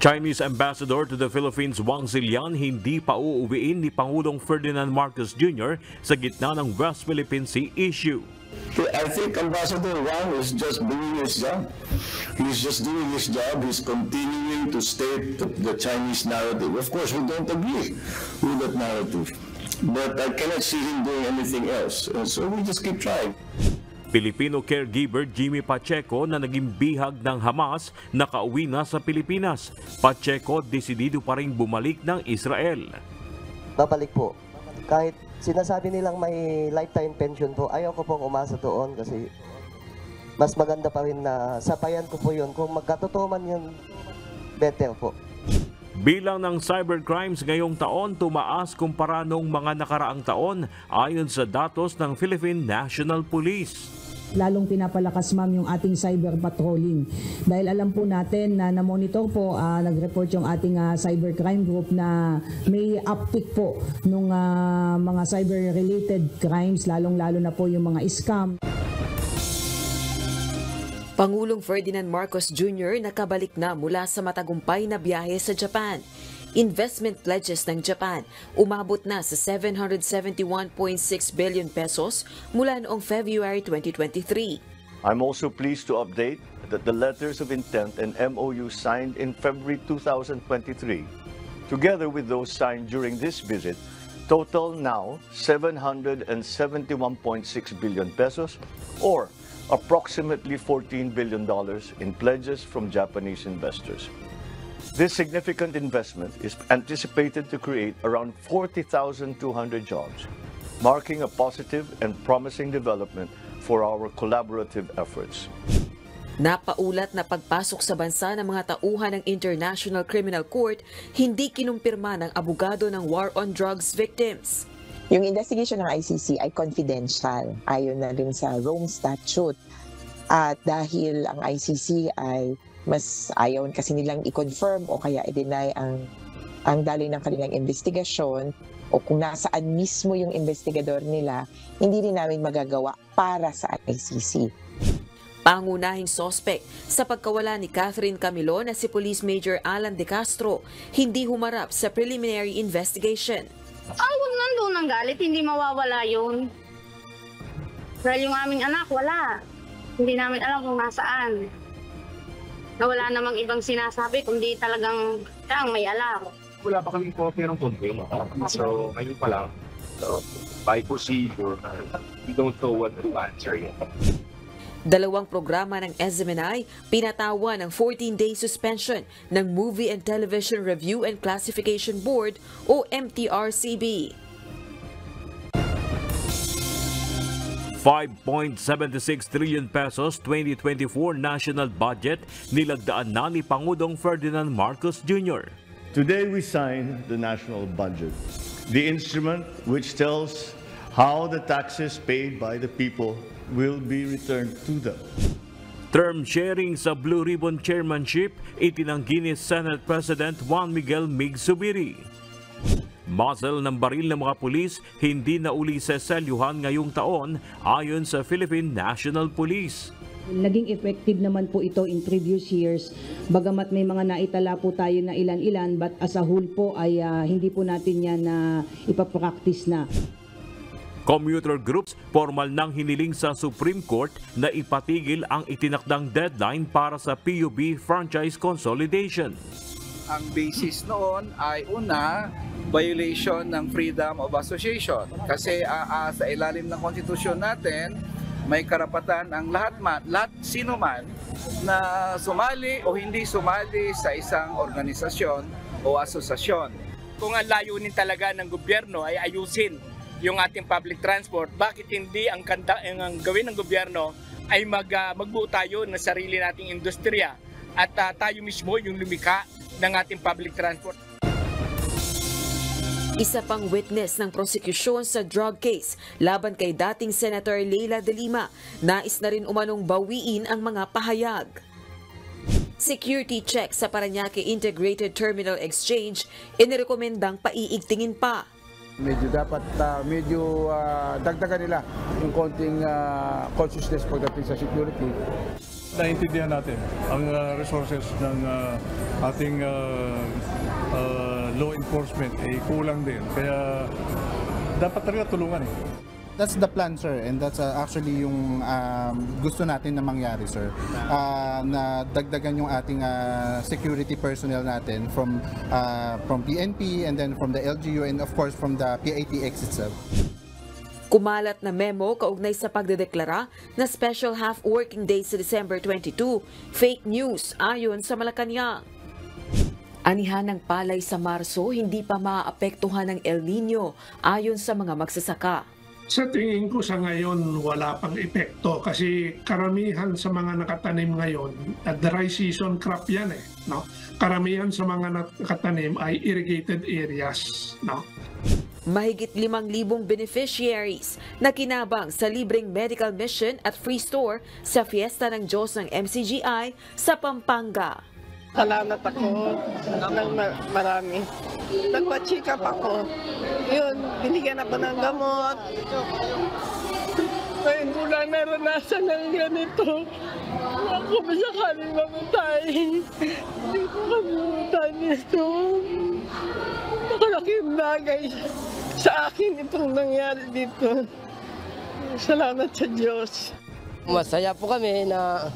Chinese Ambassador to the Philippines Wang Zilian hindi pa uuwiin ni Pangulong Ferdinand Marcos Jr. sa gitna ng West Philippine Sea issue. I think Ambassador Wang is just doing his job. He's just doing his job. He's continuing to state the Chinese narrative. Of course, we don't agree with that narrative. But I cannot see him doing anything else. So we just keep trying. Filipino caregiver Jimmy Pacheco na naging bihag ng Hamas nakauwi na sa Pilipinas. Pacheco desidido pa rin bumalik ng Israel. Babalik po. Kahit sinasabi nilang may lifetime pension po, ayaw ko pong umasa doon kasi mas maganda pa rin na sapayan ko po yun. Kung magkatotoo man yun, better po. Bilang ng cybercrimes ngayong taon tumaas kumpara noong mga nakaraang taon ayon sa datos ng Philippine National Police. Lalong pinapalakas ma'am yung ating cyber patrolling. Dahil alam po natin na na-monitor po, nag-report yung ating cybercrime group na may uptick po nung mga cyber-related crimes, lalong-lalo na po yung mga scam. Pangulong Ferdinand Marcos Jr. nakabalik na mula sa matagumpay na biyahe sa Japan. Investment pledges ng Japan umabot na sa 771.6 billion pesos mula noong February 2023. I'm also pleased to update that the letters of intent and MOU signed in February 2023, together with those signed during this visit, total now 771.6 billion pesos or approximately $14 billion in pledges from Japanese investors. This significant investment is anticipated to create around 40,200 jobs, marking a positive and promising development for our collaborative efforts. Napaulat na pagpasok sa bansa ng mga tauhan ng International Criminal Court, hindi kinumpirma ng abogado ng war on drugs victims. Yung investigation ng ICC ay confidential, ayon na rin sa Rome Statute. At dahil ang ICC ay mas ayaw kasi nilang i-confirm o kaya i-deny ang daloy ng kanilang investigasyon o kung nasaan mismo yung investigador nila, hindi rin namin magagawa para sa ICC. Pangunahing sospek sa pagkawala ni Catherine Camilo na si Police Major Alan De Castro hindi humarap sa preliminary investigation. Huwag nandun ang galit, hindi mawawala yun. Dahil yung aming anak, wala. Hindi namin alam kung nasaan. Na wala namang ibang sinasabi, kundi talagang siyang may alam. Wala pa kaming copy ng content. So, ngayon pa lang, by procedure, we don't know what to answer yet. Dalawang programa ng SMNI pinatawan ng 14-day suspension ng Movie and Television Review and Classification Board o MTRCB. 5.76 trillion pesos 2024 national budget nilagdaan na ni Pangulong Ferdinand Marcos Jr. Today we sign the national budget, the instrument which tells how the taxes paid by the people will be returned to them. Term sharing sa Blue Ribbon Chairmanship itinanggi ni Senate President Juan Miguel Mig Zubiri. Muzzle ng baril ng mga pulis hindi na uli seselyuhan ngayong taon ayon sa Philippine National Police. Naging effective naman po ito in previous years, bagamat may mga naitala po tayo na ilan-ilan, but as a whole po ay hindi po natin yan na ipapractice na. Commuter groups formal nang hiniling sa Supreme Court na ipatigil ang itinakdang deadline para sa PUB franchise consolidation. Ang basis noon ay una, violation ng freedom of association. Kasi sa ilalim ng konstitusyon natin, may karapatan ang lahat sino man na sumali o hindi sumali sa isang organisasyon o asosasyon. Kung ang layunin talaga ng gobyerno ay ayusin yung ating public transport, bakit hindi ang gawin ng gobyerno ay magbuo tayo ng sarili nating industriya at tayo mismo yung lumika ng ating public transport. Isa pang witness ng prosekusyon sa drug case laban kay dating Senator Leila de Lima, nais na rin umanong bawiin ang mga pahayag. Security check sa Parañaque Integrated Terminal Exchange, inirekomendang paiigtingin pa. Medyo dapat dagdagan nila yung konting consciousness pagdating sa security. Naintindihan natin ang resources ng ating law enforcement ay kulang din. Kaya dapat talaga tulungan eh. That's the plan, sir, and that's actually yung gusto natin na mangyari, sir. Na dagdagan yung ating security personnel natin from PNP and then from the LGU and of course from the PITX itself. Kumalat na memo kaugnay sa pagdedeklara na special half working day sa December 22, fake news ayon sa Malacanang. Anihan ng palay sa Marso, hindi pa maaapektuhan ng El Nino ayon sa mga magsasaka. Sa tingin ko sa ngayon wala pang epekto kasi karamihan sa mga nakatanim ngayon, dry season crop yan eh. No? Karamihan sa mga nakatanim ay irrigated areas. No? Mahigit 5,000 beneficiaries na kinabang sa libreng medical mission at free store sa Fiesta ng Diyos ng MCGI sa Pampanga. Salamat ako ng marami. Nagpa-check up ako. Yun, binigyan ako ng gamot. Ngayon ko lang naranasan ng ganito. Ako ba sakaling mamatay? Hindi ko kalimutan nito. Nakalaking bagay sa akin itong nangyari dito. Salamat sa Diyos. Masaya po kami na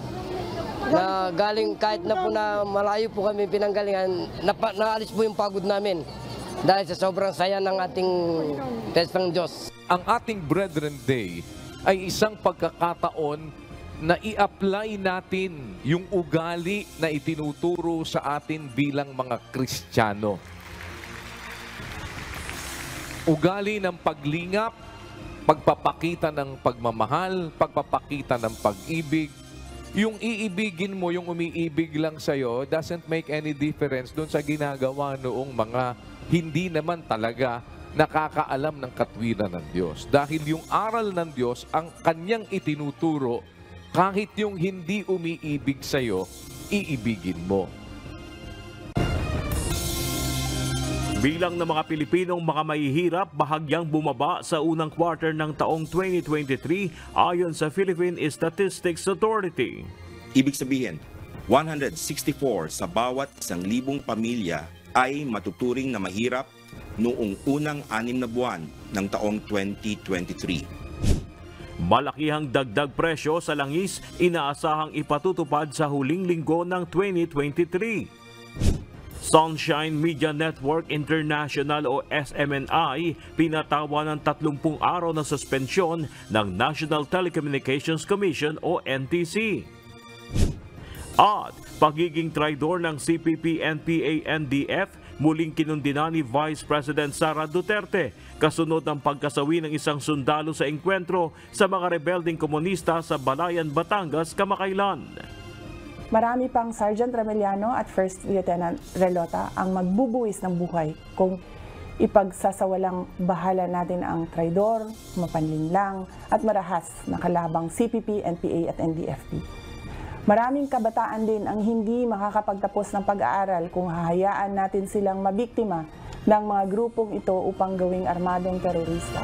galing kahit na po na malayo po kami pinanggalingan, naalis po yung pagod namin dahil sa sobrang saya ng ating test ng Diyos. Ang ating Brethren Day ay isang pagkakataon na i-apply natin yung ugali na itinuturo sa atin bilang mga Kristiyano. Ugali ng paglingap, pagpapakita ng pagmamahal, pagpapakita ng pag-ibig. Yung iibigin mo, yung umiibig lang sa'yo, doesn't make any difference doon sa ginagawa noong mga hindi naman talaga nakakaalam ng katwiran ng Diyos. Dahil yung aral ng Diyos, ang kanyang itinuturo, kahit yung hindi umiibig sa'yo, iibigin mo. Bilang ng mga Pilipinong mga mahihirap, bahagyang bumaba sa unang quarter ng taong 2023 ayon sa Philippine Statistics Authority. Ibig sabihin, 164 sa bawat 1,000 pamilya ay matuturing na mahirap noong unang 6 na buwan ng taong 2023. Malakihang dagdag presyo sa langis inaasahang ipatutupad sa huling linggo ng 2023. Sunshine Media Network International o SMNI pinatawa ng 30 araw na suspensyon ng National Telecommunications Commission o NTC. At pagiging traidor ng CPP, NPA, NDF muling kinundina ni Vice President Sara Duterte kasunod ng pagkasawi ng isang sundalo sa engkwentro sa mga rebelding komunista sa Balayan, Batangas kamakailan. Marami pang Sergeant Remeliano at First Lieutenant Relota ang magbubuwis ng buhay kung ipagsasawalang bahala natin ang traidor, mapanlinlang at marahas na kalabang CPP, NPA at NDFP. Maraming kabataan din ang hindi makakapagtapos ng pag-aaral kung hahayaan natin silang mabiktima ng mga grupong ito upang gawing armadong terorista.